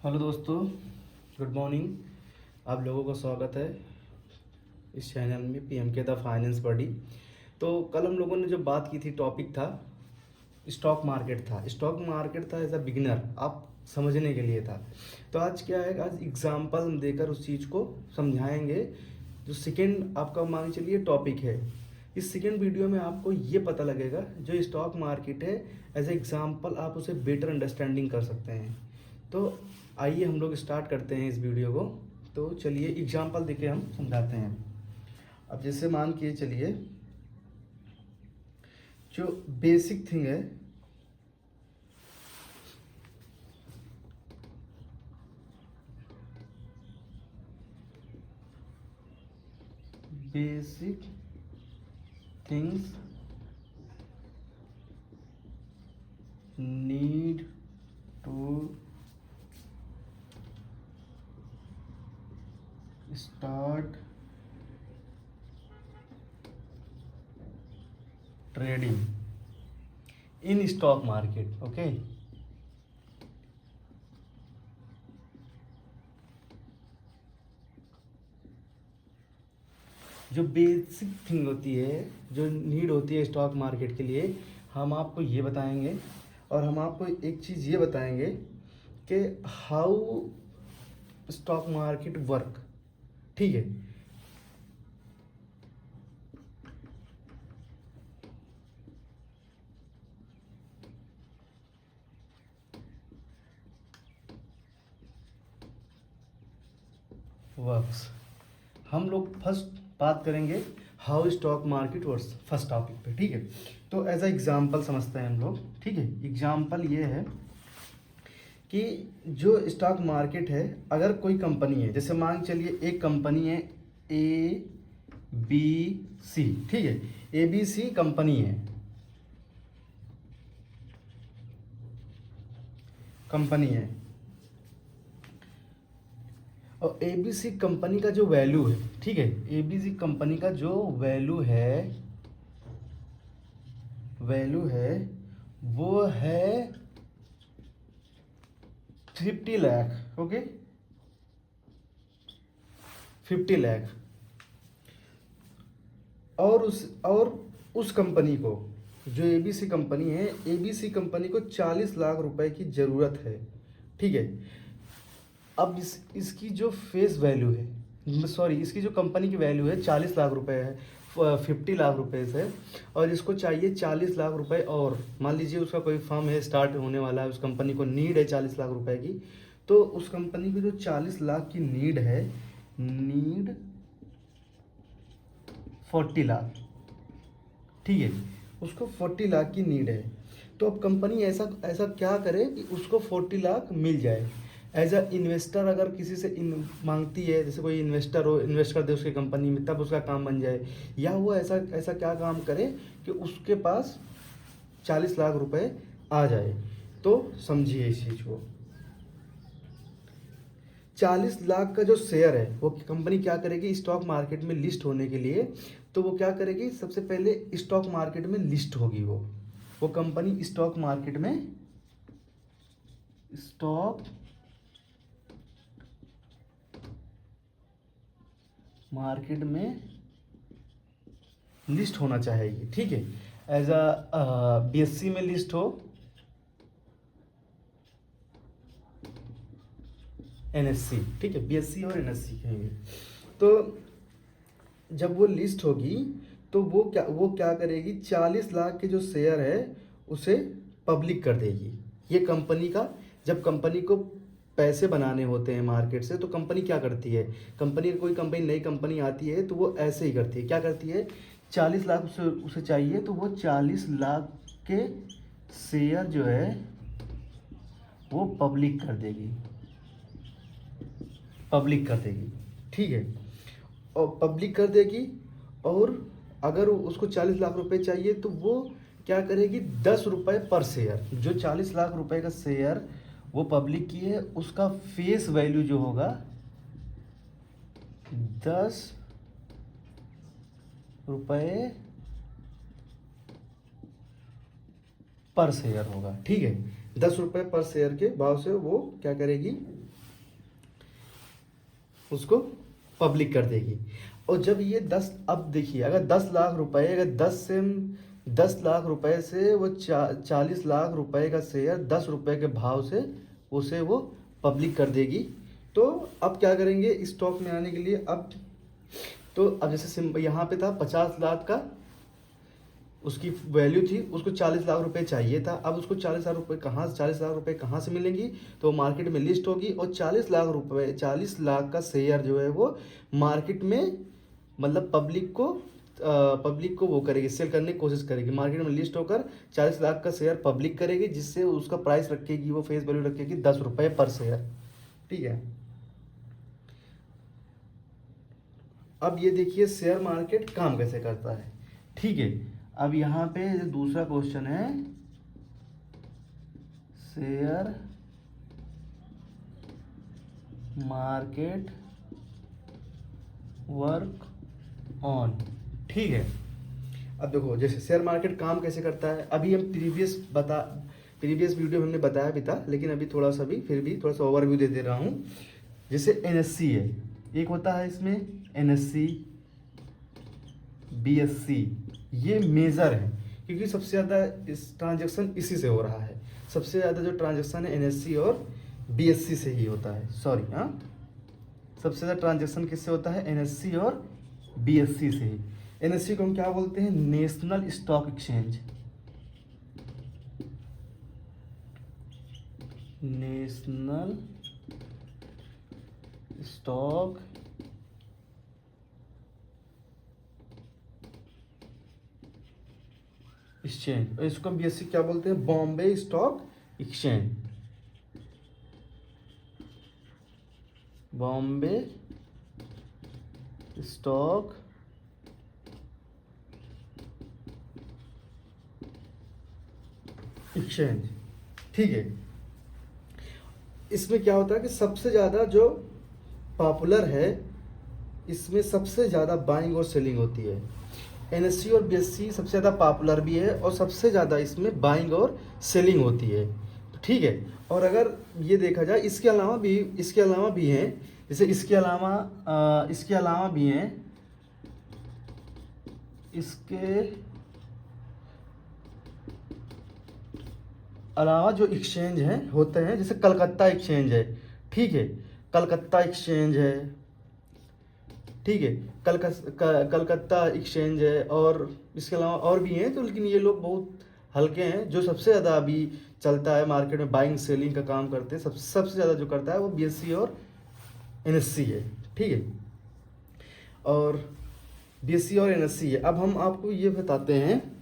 Hello दोस्तों, good morning. आप लोगों का स्वागत है इस चैनल में पीएमके द फाइनेंस बडी। तो कल हम लोगों ने जो बात की थी, टॉपिक था स्टॉक मार्केट था। स्टॉक मार्केट था एज अ बिगिनर, आप समझने के लिए था। तो आज क्या है, आज एग्जांपल हम देकर उस चीज़ को समझाएंगे। जो सेकेंड आपका मान चलिए टॉपिक है, इस सेकेंड वीडियो में आपको ये पता लगेगा जो स्टॉक मार्केट है एज ए एग्जांपल आप उसे बेटर अंडरस्टैंडिंग कर सकते हैं। तो आइए हम लोग स्टार्ट करते हैं इस वीडियो को। तो चलिए एग्जांपल देके हम समझाते हैं। अब जैसे मान के चलिए, जो बेसिक थिंग है, basic things need to start trading in stock market. Okay, जो बेसिक थिंग होती है, जो नीड होती है स्टॉक मार्केट के लिए, हम आपको ये बताएंगे। और हम आपको एक चीज़ ये बताएंगे कि हाउ स्टॉक मार्केट वर्क। ठीक है, वर्क्स। हम लोग फर्स्ट बात करेंगे how stock market works, first topic पे। ठीक है, तो एज अ एग्जांपल समझते हैं हम लोग। ठीक है, एग्जांपल ये है कि जो स्टॉक मार्केट है, अगर कोई कंपनी है, जैसे मान चलिए एक कंपनी है ए बी सी। ठीक है, ए बी सी कंपनी है, कंपनी है। और एबीसी कंपनी का जो वैल्यू है, ठीक है, एबीसी कंपनी का जो वैल्यू है वो है 50 लाख। ओके, 50 लाख। और उस कंपनी को, जो एबीसी कंपनी है, एबीसी कंपनी को 40 लाख रुपए की ज़रूरत है। ठीक है, अब इसकी जो फेस वैल्यू है, सॉरी, इसकी जो कंपनी की वैल्यू है 40 लाख रुपए है, 50 लाख रुपए से। और इसको चाहिए 40 लाख रुपए। और मान लीजिए उसका कोई फर्म है, स्टार्ट होने वाला है, उस कंपनी को नीड है 40 लाख रुपए की। तो उस कंपनी की जो 40 लाख की नीड है, नीड 40 लाख। ठीक है, उसको 40 लाख की नीड है। तो अब कंपनी ऐसा ऐसा क्या करे कि उसको 40 लाख मिल जाए। एज अ इन्वेस्टर अगर किसी से मांगती है, जैसे कोई इन्वेस्टर हो, इन्वेस्ट कर दे उसकी कंपनी में, तब उसका काम बन जाए। या वो ऐसा ऐसा क्या काम करे कि उसके पास 40 लाख रुपए आ जाए। तो समझिए इस चीज़ को, 40 लाख का जो शेयर है वो कंपनी क्या करेगी, स्टॉक मार्केट में लिस्ट होने के लिए। तो वो क्या करेगी, सबसे पहले स्टॉक मार्केट में लिस्ट होगी। वो कंपनी स्टॉक मार्केट में लिस्ट होना चाहेगी। ठीक है, एज अ बीएससी में लिस्ट हो, एनएससी। ठीक है, बीएससी और एनएससी कहेंगे। तो जब वो लिस्ट होगी तो वो क्या करेगी, 40 लाख के जो शेयर है उसे पब्लिक कर देगी। ये कंपनी का, जब कंपनी को पैसे बनाने होते हैं मार्केट से, तो कंपनी क्या करती है, कंपनी, कोई कंपनी, नई कंपनी आती है तो वो ऐसे ही करती है। क्या करती है, 40 लाख उसे चाहिए, तो वो 40 लाख के शेयर जो है वो पब्लिक कर देगी। ठीक है, और पब्लिक कर देगी। और अगर उसको 40 लाख रुपए चाहिए तो वो क्या करेगी, 10 रुपये पर शेयर, जो 40 लाख रुपए का शेयर वो पब्लिक की है, उसका फेस वैल्यू जो होगा 10 रुपये पर शेयर होगा। ठीक है, 10 रुपये पर शेयर के भाव से वो क्या करेगी, उसको पब्लिक कर देगी। और जब ये 10, अब देखिए अगर 10 लाख रुपए, अगर 10 लाख रुपए से वो 40 लाख रुपए का शेयर 10 रुपए के भाव से उसे वो पब्लिक कर देगी। तो अब क्या करेंगे स्टॉक में आने के लिए, अब तो अब जैसे यहाँ पे था 50 लाख का उसकी वैल्यू थी, उसको 40 लाख रुपए चाहिए था। अब उसको 40 लाख रुपए कहाँ से मिलेंगी, तो मार्केट में लिस्ट होगी और 40 लाख का शेयर जो है वो मार्केट में, मतलब पब्लिक को वो करेगी, सेल करने की कोशिश करेगी। मार्केट में लिस्ट होकर 40 लाख का शेयर पब्लिक करेगी, जिससे उसका प्राइस रखेगी, वो फेस वैल्यू रखेगी 10 रुपये पर शेयर। ठीक है। अब ये देखिए शेयर मार्केट काम कैसे करता है। ठीक है, अब यहाँ पे जो दूसरा क्वेश्चन है, शेयर मार्केट वर्क ऑन। ठीक है, अब देखो जैसे शेयर मार्केट काम कैसे करता है, अभी हम प्रीवियस वीडियो में हमने बताया भी था, लेकिन अभी थोड़ा सा भी फिर भी थोड़ा सा ओवरव्यू दे रहा हूँ। जैसे एनएससी है, एक होता है इसमें एनएससी, बीएससी, ये मेजर है क्योंकि सबसे ज़्यादा इस ट्रांजैक्शन इसी से हो रहा है। सबसे ज़्यादा जो ट्रांजैक्शन है एनएससी और बीएससी से ही होता है, सॉरी हाँ, सबसे ज़्यादा ट्रांजैक्शन किससे होता है, एनएससी और बीएससी से ही। एनएससी को हम क्या बोलते हैं, national stock exchange, national stock exchange. और इसको हम बीएससी क्या बोलते हैं, Bombay stock exchange, Bombay stock exchange. ठीक है, इसमें क्या होता है कि सबसे ज़्यादा जो पॉपुलर है, इसमें सबसे ज़्यादा बाइंग और सेलिंग होती है। एनएससी और बीएससी सबसे ज़्यादा पॉपुलर भी है और सबसे ज़्यादा इसमें बाइंग और सेलिंग होती है। तो ठीक है, और अगर ये देखा जाए इसके अलावा भी हैं, जैसे इसके अलावा भी हैं, इसके अलावा जो एक्सचेंज हैं होते हैं, जैसे कलकत्ता एक्सचेंज है। ठीक है, कलकत्ता एक्सचेंज है। ठीक है, कलकत्ता एक्सचेंज है, और इसके अलावा और भी हैं, तो लेकिन ये लोग बहुत हल्के हैं। जो सबसे ज़्यादा अभी चलता है मार्केट में, बाइंग सेलिंग का काम करते हैं, सबसे ज़्यादा जो करता है वो बीएससी और एनएससी है। ठीक है, और बीएससी और एनएससी है। अब हम आपको ये बताते हैं,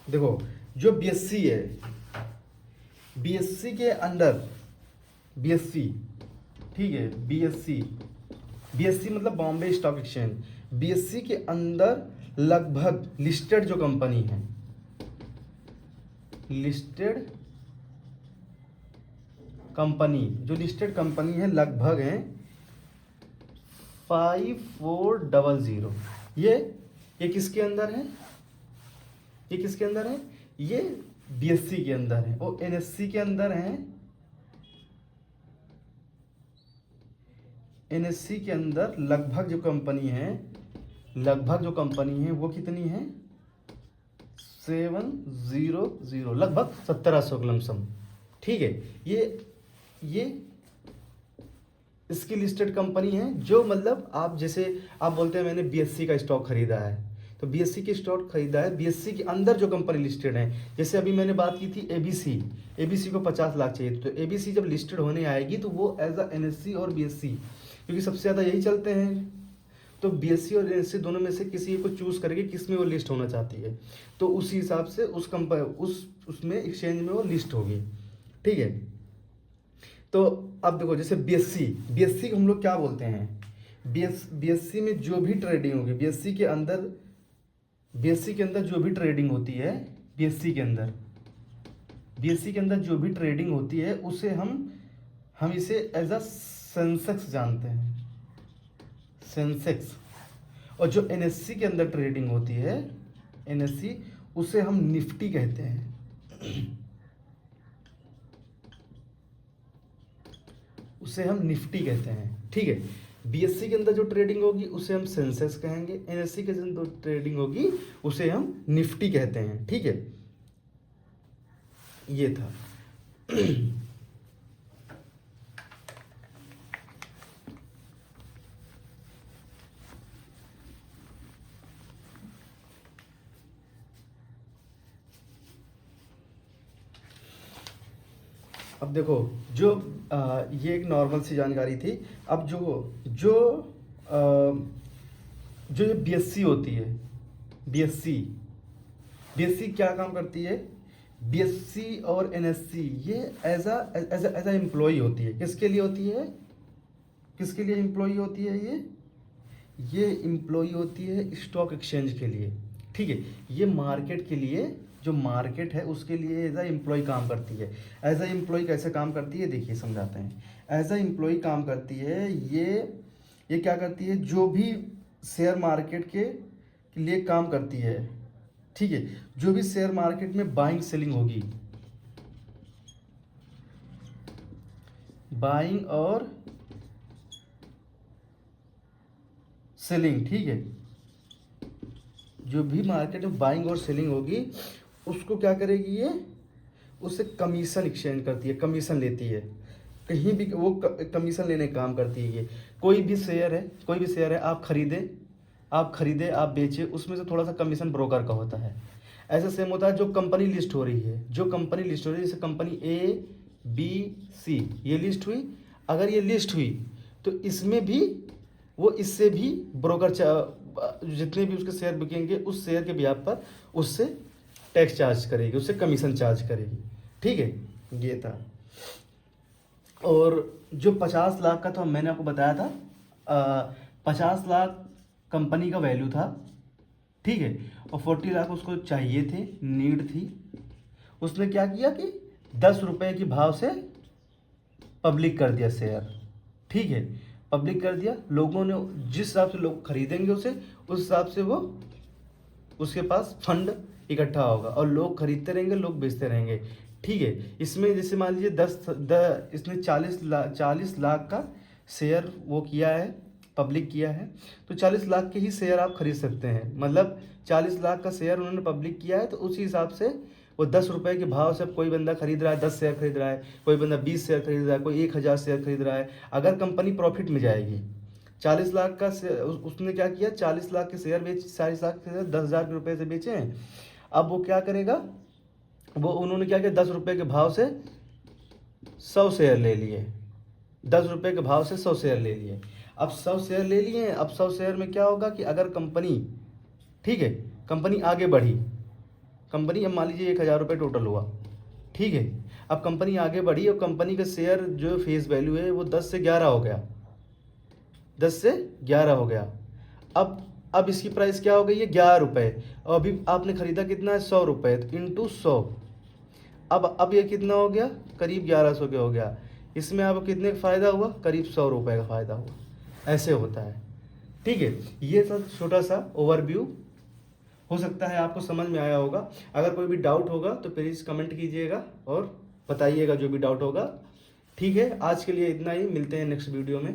देखो जो बीएससी है, बीएससी के अंदर, बीएससी, ठीक है, बीएससी मतलब बॉम्बे स्टॉक एक्सचेंज। बीएससी के अंदर लगभग लिस्टेड जो कंपनी है, लिस्टेड कंपनी है लगभग हैं 5400। ये किसके अंदर है, ये किसके अंदर है, ये बीएससी के अंदर है। और एनएससी के अंदर है, एनएससी के अंदर लगभग जो कंपनी है वो कितनी है, 700, लगभग 1700 के लमसम। ठीक है, ये इसकी लिस्टेड कंपनी है, जो मतलब आप जैसे आप बोलते हैं मैंने बीएससी का स्टॉक खरीदा है, तो बीएससी के स्टॉक खरीदा है, बीएससी के अंदर जो कंपनी लिस्टेड है। जैसे अभी मैंने बात की थी एबीसी को 50 लाख चाहिए, तो एबीसी जब लिस्टेड होने आएगी तो वो एज अ एनएससी और बीएससी, क्योंकि सबसे ज़्यादा यही चलते हैं, तो बीएससी और एनएससी दोनों में से किसी को चूज करके किस में वो लिस्ट होना चाहती है, तो उसी हिसाब से उस उसमें एक्सचेंज में वो लिस्ट होगी। ठीक है, तो अब देखो जैसे बीएससी को हम लोग क्या बोलते हैं, बीएससी में जो भी ट्रेडिंग होगी, बीएससी के अंदर जो भी ट्रेडिंग होती है, बीएससी के अंदर जो भी ट्रेडिंग होती है, उसे हम इसे एज अ सेंसेक्स जानते हैं, सेंसेक्स। और जो एनएससी के अंदर ट्रेडिंग होती है, एनएससी, उसे हम निफ्टी कहते हैं। उसे हम निफ्टी कहते हैं, ठीक है। बीएससी के अंदर जो ट्रेडिंग होगी उसे हम सेंसेक्स कहेंगे, एनएससी के अंदर ट्रेडिंग होगी उसे हम निफ्टी कहते हैं, ठीक है। ये था। अब देखो, जो ये एक नॉर्मल सी जानकारी थी। अब जो जो जो ये बीएससी होती है, बीएससी बीएससी क्या काम करती है? बीएससी और एनएससी ये एज अ एम्प्लॉय होती है। किसके लिए होती है? किसके लिए एम्प्लॉय होती है? ये एम्प्लॉय होती है स्टॉक एक्सचेंज के लिए, ठीक है। ये मार्केट के लिए, जो मार्केट है उसके लिए एज अ एम्प्लॉय काम करती है। एज अ एम्प्लॉय कैसे काम करती है, देखिए समझाते हैं। एज अ एम्प्लॉय काम करती है, ये क्या करती है? जो भी शेयर मार्केट के लिए काम करती है, ठीक है। जो भी शेयर मार्केट में बाइंग सेलिंग होगी, बाइंग और सेलिंग, ठीक है। जो भी मार्केट में बाइंग और सेलिंग होगी उसको क्या करेगी? ये उससे कमीशन एक्सचेंज करती है, कमीशन लेती है। कहीं भी वो कमीशन लेने का काम करती है। ये कोई भी शेयर है, आप खरीदे आप बेचे, उसमें से थोड़ा सा कमीशन ब्रोकर का होता है। ऐसा सेम होता है जो कंपनी लिस्ट हो रही है, जैसे कंपनी ए बी सी ये लिस्ट हुई। अगर ये लिस्ट हुई तो इसमें भी वो इससे भी ब्रोकर जितने भी उसके शेयर बिकेंगे उस शेयर के ब्याज पर उससे टैक्स चार्ज करेगी, उससे कमीशन चार्ज करेगी, ठीक है। ये था। और जो 50 लाख का था, मैंने आपको बताया था, 50 लाख कंपनी का वैल्यू था, ठीक है। और 40 लाख उसको चाहिए थे, नीड थी। उसने क्या किया कि 10 रुपए के भाव से पब्लिक कर दिया शेयर, ठीक है। पब्लिक कर दिया, लोगों ने जिस हिसाब से लोग खरीदेंगे उसे, उस हिसाब से वो उसके पास फंड इकट्ठा होगा और लोग खरीदते रहेंगे, लोग बेचते रहेंगे, ठीक है। इसमें जैसे मान लीजिए इसने 40 लाख का शेयर वो किया है, पब्लिक किया है, तो 40 लाख के ही शेयर आप खरीद सकते हैं। मतलब 40 लाख का शेयर उन्होंने पब्लिक किया है, तो उसी हिसाब से वो 10 रुपए के भाव से कोई बंदा खरीद रहा है, 10 शेयर खरीद रहा है, कोई बंदा 20 शेयर खरीद रहा है, कोई 1000 शेयर खरीद रहा है। अगर कंपनी प्रॉफिट में जाएगी, 40 लाख का उसने क्या किया, 40 लाख के शेयर बेच, 40 लाख के शेयर 10,000 रुपये से बेचे हैं। अब वो क्या करेगा, वो उन्होंने क्या किया, 10 रुपये के भाव से 100 शेयर ले लिए, 10 रुपये के भाव से 100 शेयर ले लिए। अब 100 शेयर ले लिए हैं। अब 100 शेयर में क्या होगा कि अगर कंपनी, ठीक है, कंपनी आगे बढ़ी, कंपनी अब मान लीजिए 1,000 रुपये टोटल हुआ, ठीक है। अब कंपनी आगे बढ़ी और कंपनी का शेयर जो फेस वैल्यू है वो 10 से 11 हो गया, 10 से 11 हो गया। अब इसकी प्राइस क्या हो गई है, 11 रुपये। और अभी आपने खरीदा कितना है, 100 रुपये, तो इंटू 100। अब ये कितना हो गया, करीब 1100 के हो गया। इसमें आपको कितने का फ़ायदा हुआ, करीब 100 रुपये का फ़ायदा हुआ। ऐसे होता है, ठीक है। ये सब छोटा सा ओवरव्यू, हो सकता है आपको समझ में आया होगा। अगर कोई भी डाउट होगा तो प्लीज़ कमेंट कीजिएगा और बताइएगा जो भी डाउट होगा, ठीक है। आज के लिए इतना ही, मिलते हैं नेक्स्ट वीडियो में।